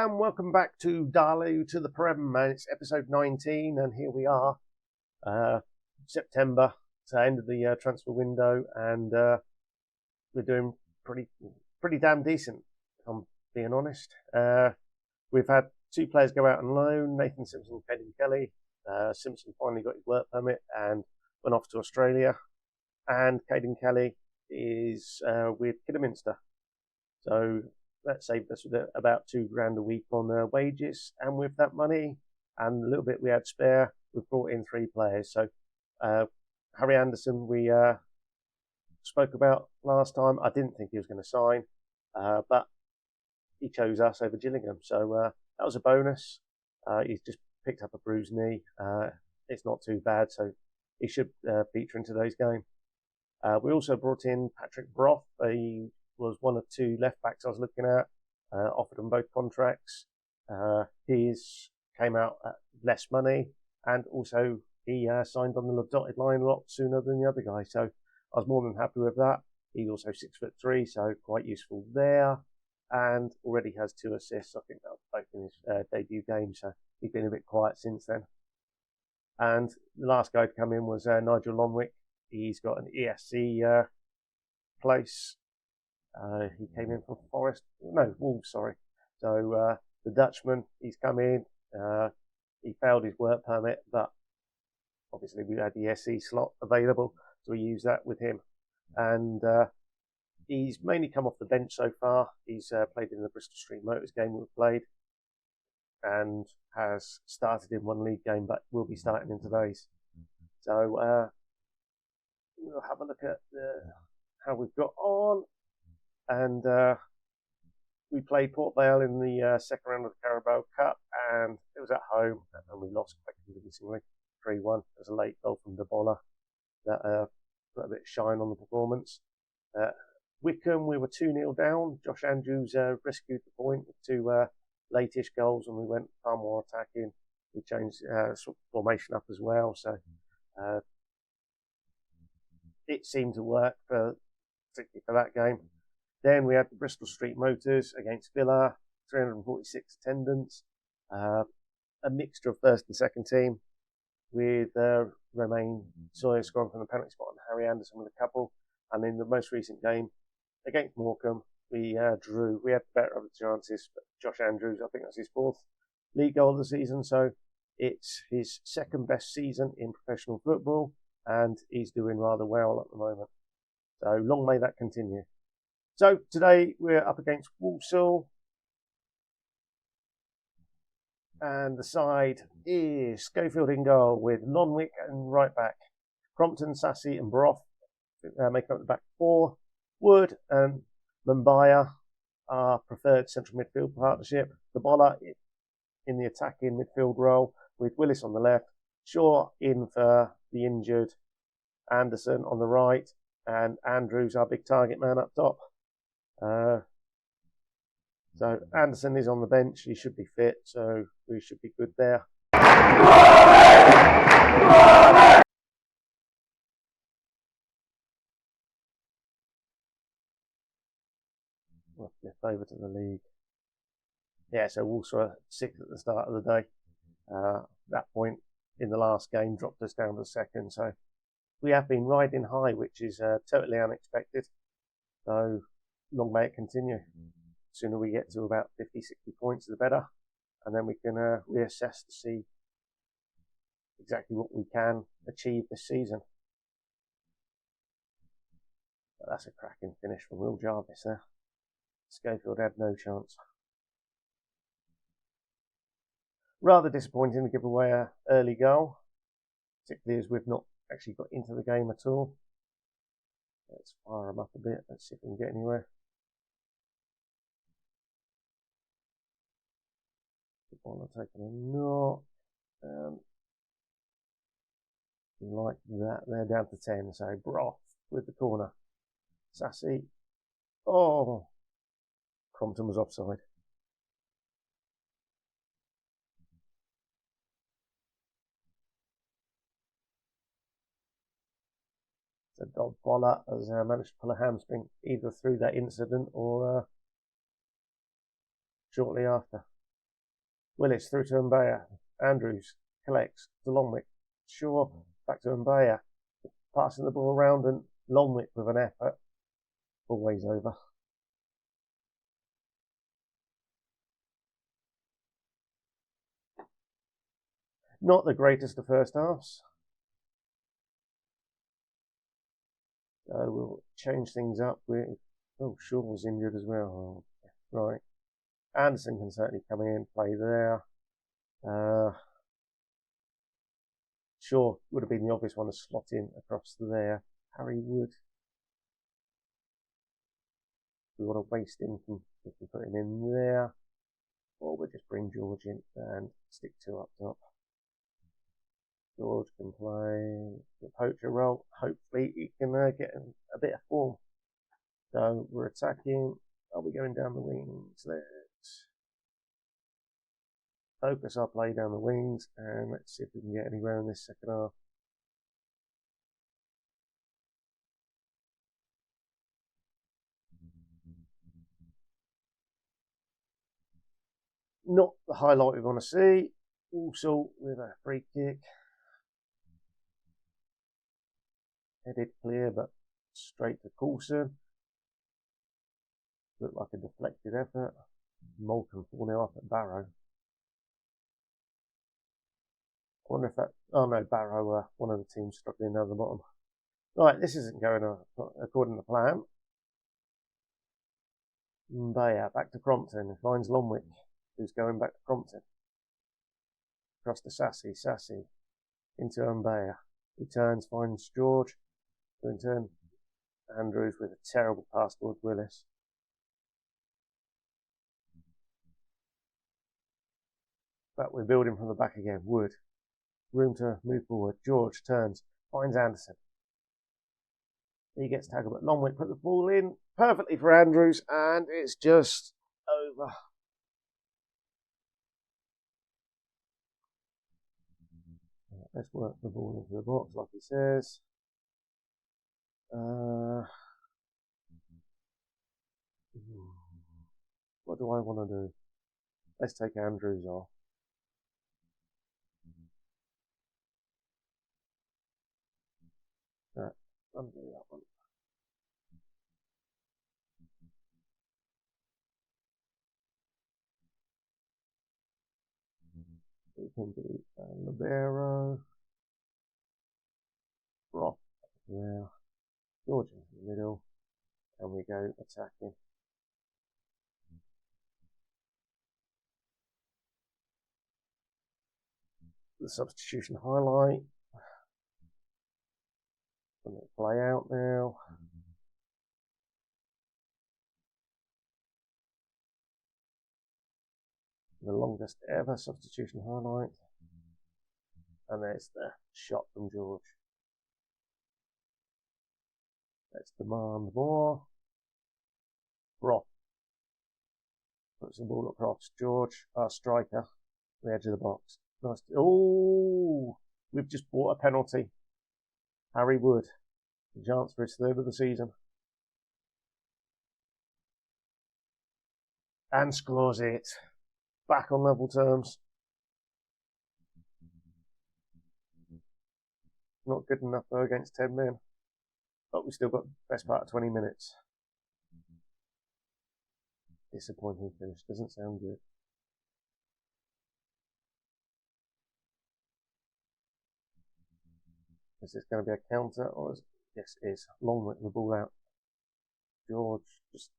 and welcome back to Darlo to the Prem, and it's episode 19, and here we are, September, it's the end of the transfer window, and we're doing pretty damn decent, if I'm being honest. We've had two players go out on loan, Nathan Simpson and Caden Kelly. Simpson finally got his work permit and went off to Australia, and Caden Kelly is with Kidderminster. So that saved us about $2,000 a week on wages, and with that money and a little bit we had spare, we've brought in three players. So Harry Anderson, we spoke about last time. I didn't think he was going to sign, but he chose us over Gillingham, so that was a bonus. He's just picked up a bruised knee. It's not too bad, so he should feature in today's game. We also brought in Patrick Broth. He was one of two left backs I was looking at, offered them both contracts. His came out at less money, and also he signed on the dotted line a lot sooner than the other guy, so I was more than happy with that. He's also 6'3", so quite useful there, and already has 2 assists. I think that was both in his debut game, so he's been a bit quiet since then. And the last guy to come in was Nigel Lonwick. He's got an ESC place. He came in from Wolves, sorry. So the Dutchman, he's come in. He failed his work permit, but obviously we had the SE slot available, so we used that with him. And he's mainly come off the bench so far. He's played in the Bristol Street Motors game we've played, and has started in one league game, but will be starting in today's. So we'll have a look at how we've got on. And we played Port Vale in the second round of the Carabao Cup, and it was at home, and we lost quite convincingly, 3-1. It was a late goal from Darlo that put a bit of shine on the performance. Wycombe, we were 2-0 down. Josh Andrews rescued the point with 2 late-ish goals, and we went far more attacking. We changed formation up as well, so it seemed to work, particularly for that game. Then we had the Bristol Street Motors against Villa, 346 attendance, a mixture of first and second team, with Romain Sawyer scoring from the penalty spot and Harry Anderson with a couple. And in the most recent game against Morecambe, we drew. We had better of the chances, but Josh Andrews, I think that's his 4th league goal of the season, so it's his 2nd best season in professional football, and he's doing rather well at the moment. So long may that continue. So today we're up against Walsall, and the side is Schofield in goal with Lonwick and right back, Crompton, Sassy and Broth making up the back 4. Wood and Mumbai are preferred central midfield partnership. The Boller in the attacking midfield role with Willis on the left, Shaw in for the injured, Anderson on the right, and Andrews, our big target man, up top. So Anderson is on the bench. He should be fit, so we should be good there. We'll flip over to the league. Yeah, so Walsall were 6th at the start of the day. That point in the last game dropped us down to 2nd, so we have been riding high, which is totally unexpected. So long may it continue. The sooner we get to about 50, 60 points, the better. And then we can reassess to see exactly what we can achieve this season. But that's a cracking finish from Will Jarvis there. Schofield had no chance. Rather disappointing to give away an early goal, particularly as we've not actually got into the game at all. Let's fire them up a bit. Let's see if we can get anywhere. The ball are taking a knock. Like that, they're down to 10. So Broth with the corner. Sassy. Oh, Crompton was offside. So Dodd Boller has managed to pull a hamstring either through that incident or shortly after. Willis through to Mbaya. Andrews collects to Longwick. Shaw back to Mbaya. Passing the ball around, and Longwick with an effort. Always over. Not the greatest of first halves. So we'll change things up with. Oh, Shaw was injured as well. Oh, right. Anderson can certainly come in, play there. Shaw would have been the obvious one to slot in across there. Harry Wood. We want to waste him, we can put him in there. Or we'll just bring George in and stick two up top. George can play the poacher role. Hopefully he can get a bit of form. So we're attacking. Are we going down the wings? Let's focus our play down the wings, and let's see if we can get anywhere in this second half. Not the highlight we want to see. Also with a free kick. Headed clear, but straight to Coulson. Looked like a deflected effort. Moulton 4-0 up at Barrow. I wonder if that. Oh no, Barrow, one of the teams struggling down the bottom. Right, this isn't going according to plan. Mbaya back to Crompton. Finds Longwick, who's going back to Crompton. Across to Sassy. Sassy into Mbaya. Returns, finds George. In turn, Andrews with a terrible pass towards Willis. But we're building from the back again. Wood. Room to move forward. George turns, finds Anderson. He gets tackled, but Longwick put the ball in perfectly for Andrews, and it's just over. Let's work the ball into the box, like he says. What do I want to do? Let's take Andrews off. Right, undo that one. We can do Libero. Roth there. George in the middle. And we go attacking. The substitution highlight. Let it play out now. The longest ever substitution highlight. And there's the shot from George. Let's demand more. Roth puts the ball across. George, our striker, the edge of the box. Nice. Oh, we've just bought a penalty. Harry Wood, the chance for his third of the season. And scores it. Back on level terms. Not good enough though against 10 men. But we've still got the best part of 20 minutes. Disappointing finish. Doesn't sound good. Is this going to be a counter, or is it? Yes, it is. Longwick the ball out. George just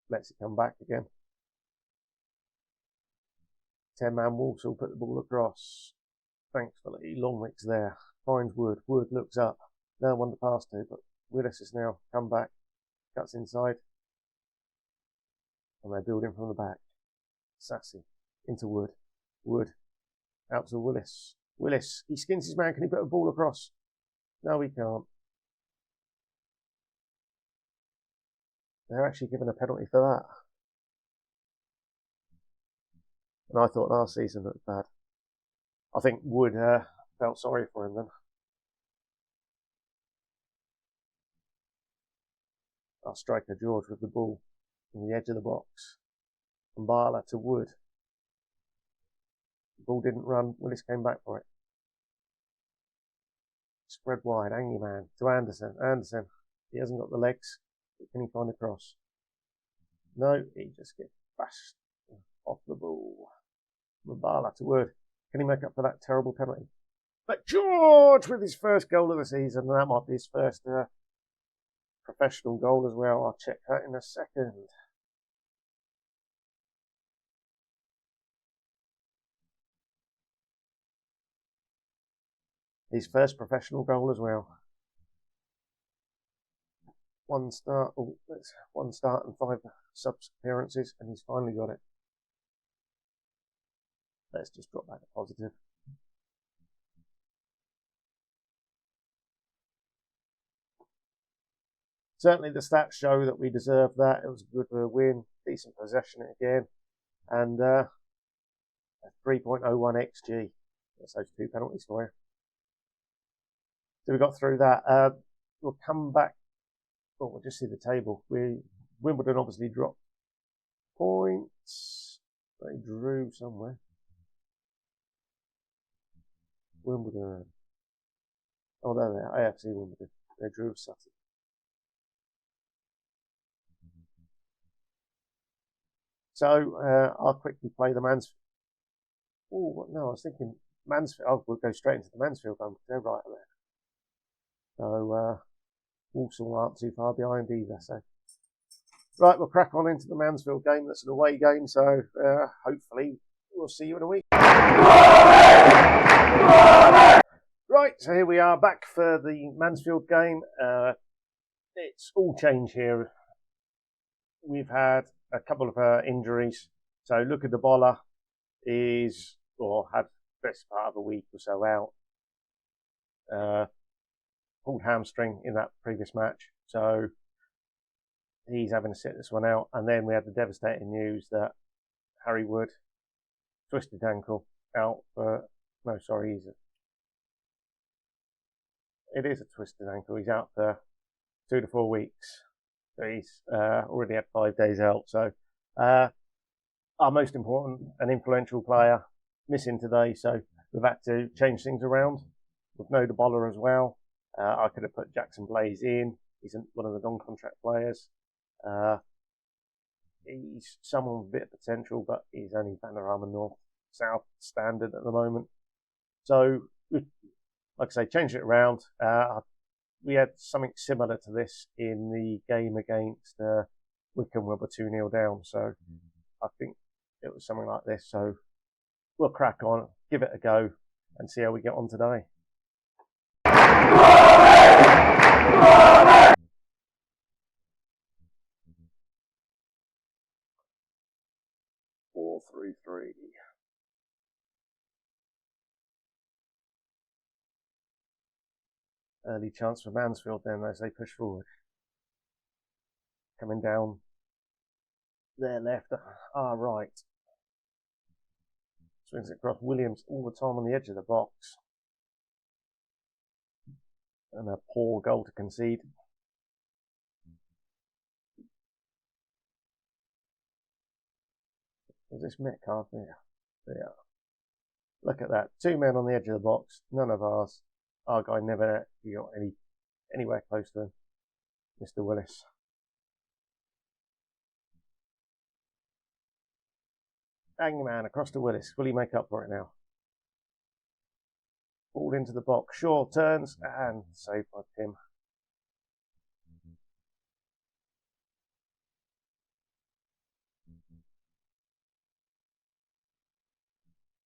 lets it come back again. 10-man Walsall put the ball across. Thankfully, Longwick's there. Finds Wood. Wood looks up. No one to pass to, but Willis has now come back. Cuts inside. And they're building from the back. Sassy into Wood. Wood out to Willis. Willis, he skins his man. Can he put a ball across? No, he can't. They're actually given a penalty for that. And I thought last season looked bad. I think Wood felt sorry for him then. Our striker George with the ball on the edge of the box. From Darlo to Wood. ball didn't run. Willis came back for it. Spread wide, angry man to Anderson. Anderson, he hasn't got the legs. Can he find a cross? No, he just gets bashed off the ball. Mabala to Wood. Can he make up for that terrible penalty? But George with his first goal of the season, and that might be his first professional goal as well. I'll check that in a second. His first professional goal as well. One start and 5 subs appearances, and he's finally got it. Let's just drop back to positive. Certainly the stats show that we deserved that. It was a good win, decent possession again, and a 3.01 XG. That's those 2 penalties for you. So we got through that. We'll come back. Well, we'll just see the table. Wimbledon obviously dropped points. They drew somewhere. Wimbledon. Oh, there they are. AFC Wimbledon. They drew Sutton. So I'll quickly play the Mansfield. Oh, no, I was thinking Mansfield. Oh, we'll go straight into the Mansfield game because they're right there. So Walsall aren't too far behind either. So right, we'll crack on into the Mansfield game. That's an away game. So hopefully we'll see you in a week. Right, so here we are back for the Mansfield game. It's all change here. We've had a couple of injuries. So Luca De Bolla had best part of a week or so out. Pulled hamstring in that previous match. So he's having to sit this one out. And then we had the devastating news that Harry Wood, twisted ankle, out for, no, sorry, it is a twisted ankle. He's out for 2 to 4 weeks. So he's already had 5 days out. So our most important and influential player missing today. So we've had to change things around with no De Bolla as well. I could have put Jackson Blaze in. He's one of the non-contract players. He's someone with a bit of potential, but he's only Panorama North South standard at the moment. So, like I say, changed it around. We had something similar to this in the game against Wycombe, where we're 2-0 down. So I think it was something like this. So we'll crack on, give it a go, and see how we get on today. 4-3-3. Early chance for Mansfield then as they push forward. Coming down their left, our right. Swings it across. Williams all the time on the edge of the box. And a poor goal to concede. Was this Metcalf? Yeah. Look at that. 2 men on the edge of the box. None of ours. Our guy never got anywhere close to him. Mr. Willis. Hangman across to Willis. Will he make up for it now? Ball into the box. Shaw turns and saved by Tim.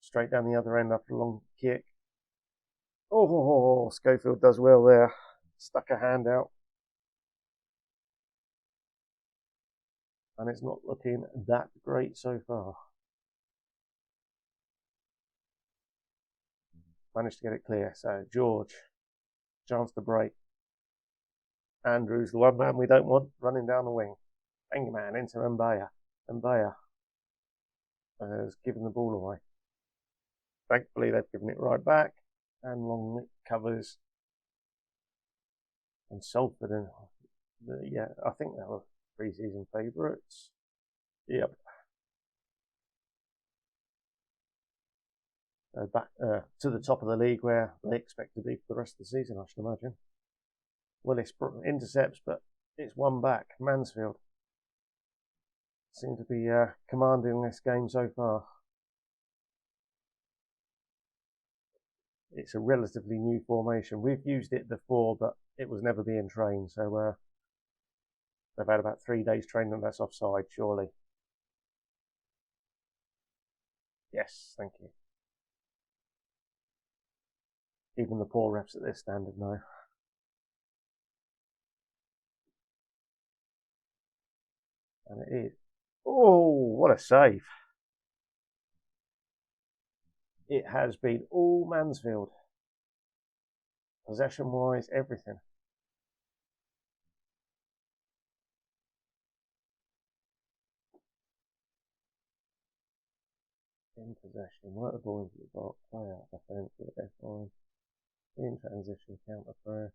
Straight down the other end after a long kick. Oh, Schofield does well there. Stuck a hand out. And it's not looking that great so far. Managed to get it clear. So George, chance to break. Andrews, the one man we don't want, running down the wing. Hangman into Mbaya. Mbaya has given the ball away. Thankfully, they've given it right back. And long covers. And Salford, and yeah, I think they were pre-season favourites. Yep. back to the top of the league where they expect to be for the rest of the season, I should imagine. Willis intercepts, but it's one back. Mansfield seem to be commanding this game so far. It's a relatively new formation. We've used it before, but it was never being trained. So they've had about 3 days training. That's offside, surely. Yes, thank you. Even the poor refs at this standard know. And it is. Oh, what a save. It has been all Mansfield. Possession-wise, everything. In possession, work the ball into the box, play out defence with the F1. In transition, counter press.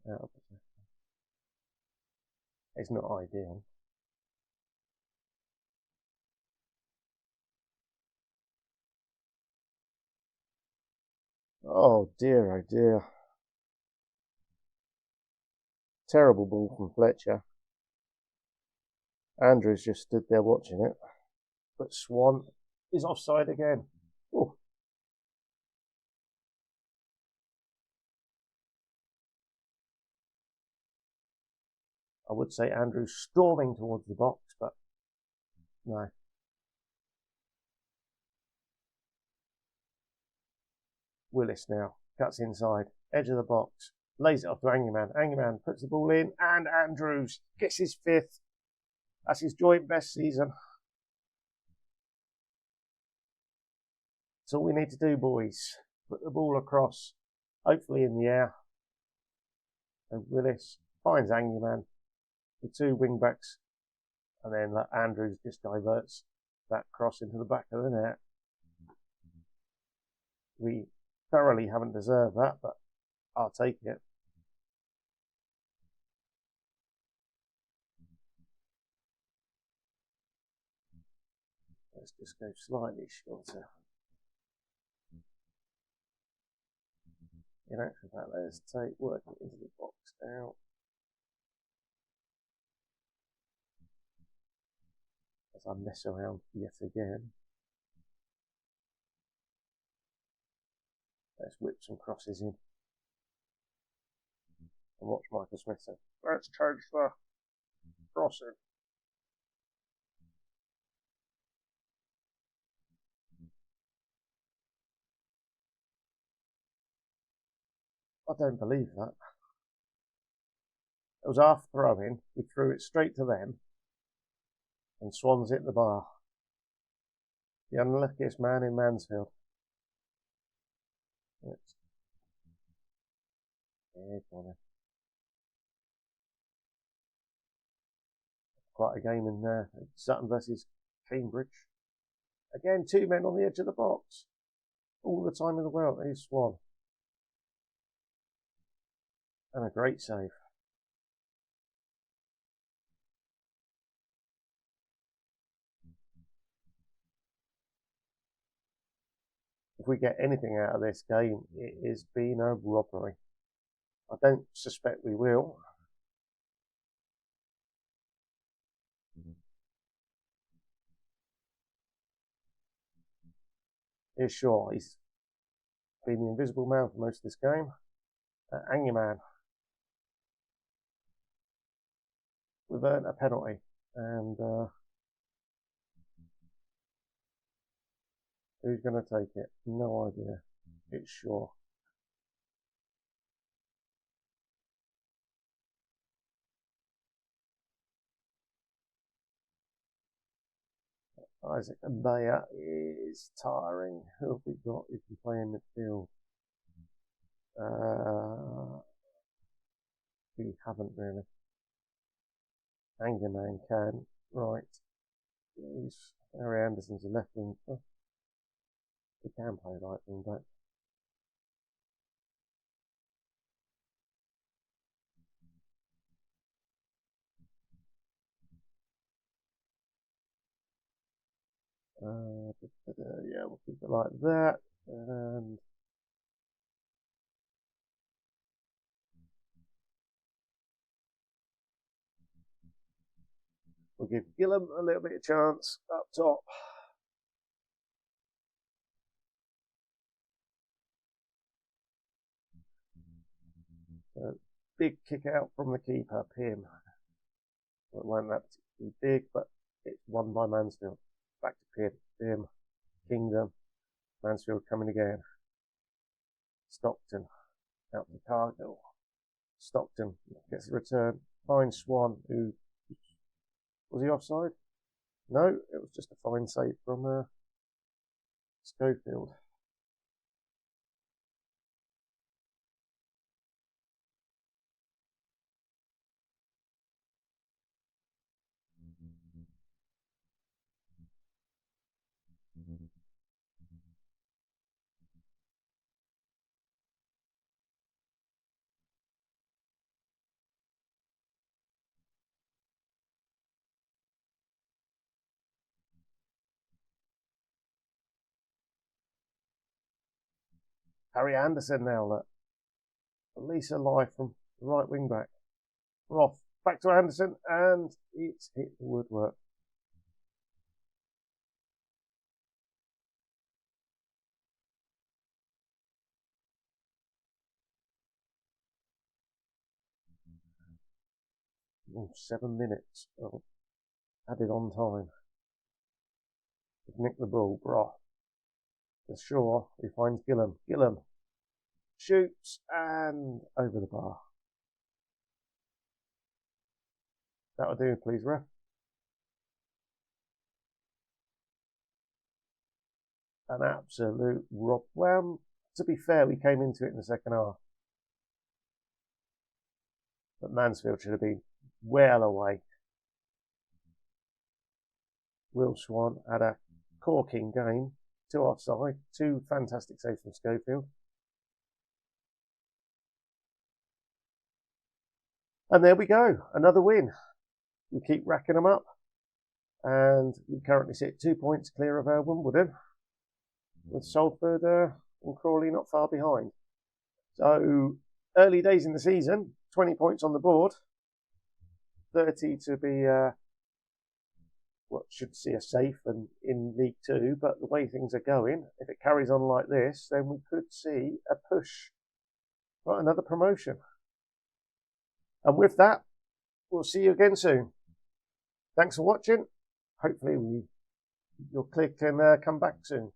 Out of possession. It's not ideal. Oh dear, oh dear. Terrible ball from Fletcher. Andrews just stood there watching it. But Swan is offside again. Oh. I would say Andrews storming towards the box, but no. Willis now cuts inside, edge of the box, lays it off to Angerman. Angerman puts the ball in, and Andrews gets his 5th. That's his joint best season. That's all we need to do, boys. Put the ball across, hopefully in the air. And Willis finds Angerman, the 2 wing backs, and then Andrews just diverts that cross into the back of the net. We thoroughly haven't deserved that, but I'll take it. Let's just go slightly shorter. In actual fact, let's work it into the box now. As I mess around yet again. Let's whip some crosses in. And watch Michael Smith say, let's change the crossing. I don't believe that. It was our throw-in. We threw it straight to them. And Swans hit the bar. The unluckiest man in Mansfield. Yeah, go on. Quite a game in there. Sutton versus Cambridge. Again, 2 men on the edge of the box. All the time in the world. Here's Swan. And a great save. If we get anything out of this game, it has been a robbery. I don't suspect we will. Here's Shaw. He's been the invisible man for most of this game. Angerman. We've earned a penalty. And who's going to take it? No idea. It's Shaw. Isaac Abaya is tiring. Who have we got who can play in midfield? We haven't really. Angerman can. Right. Harry Anderson's a left wing. He can play right wing back. Yeah, we'll keep it like that. And we'll give Gillum a little bit of chance up top. Big kick out from the keeper, Prem. It wasn't that particularly big, but it's won by Mansfield. Back to Prem, Kingdom, Mansfield coming again. Stockton, out to Cargill. Stockton gets a return. Finds Swan, who was he offside? No, it was just a fine save from Schofield. Harry Anderson now, look. Release a life from the right wing back. We're off. Back to Anderson, and it's hit the woodwork. Oh, 7 minutes. Oh, added on time. Nick the ball, Broth. To Shaw, he finds Gillum. Gillum shoots and over the bar. That'll do, please, ref. An absolute rob. Well, to be fair, we came into it in the second half. But Mansfield should have been well away. Will Swan had a corking game. 2 offside, 2 fantastic saves from Schofield. And there we go, another win. We keep racking them up. And we currently sit 2 points clear of Wimbledon, with Salford and Crawley not far behind. So early days in the season, 20 points on the board, 30 to be what should see us safe and in League Two. But the way things are going, if it carries on like this, then we could see a push for another promotion. And with that, we'll see you again soon. Thanks for watching. Hopefully your click can come back soon.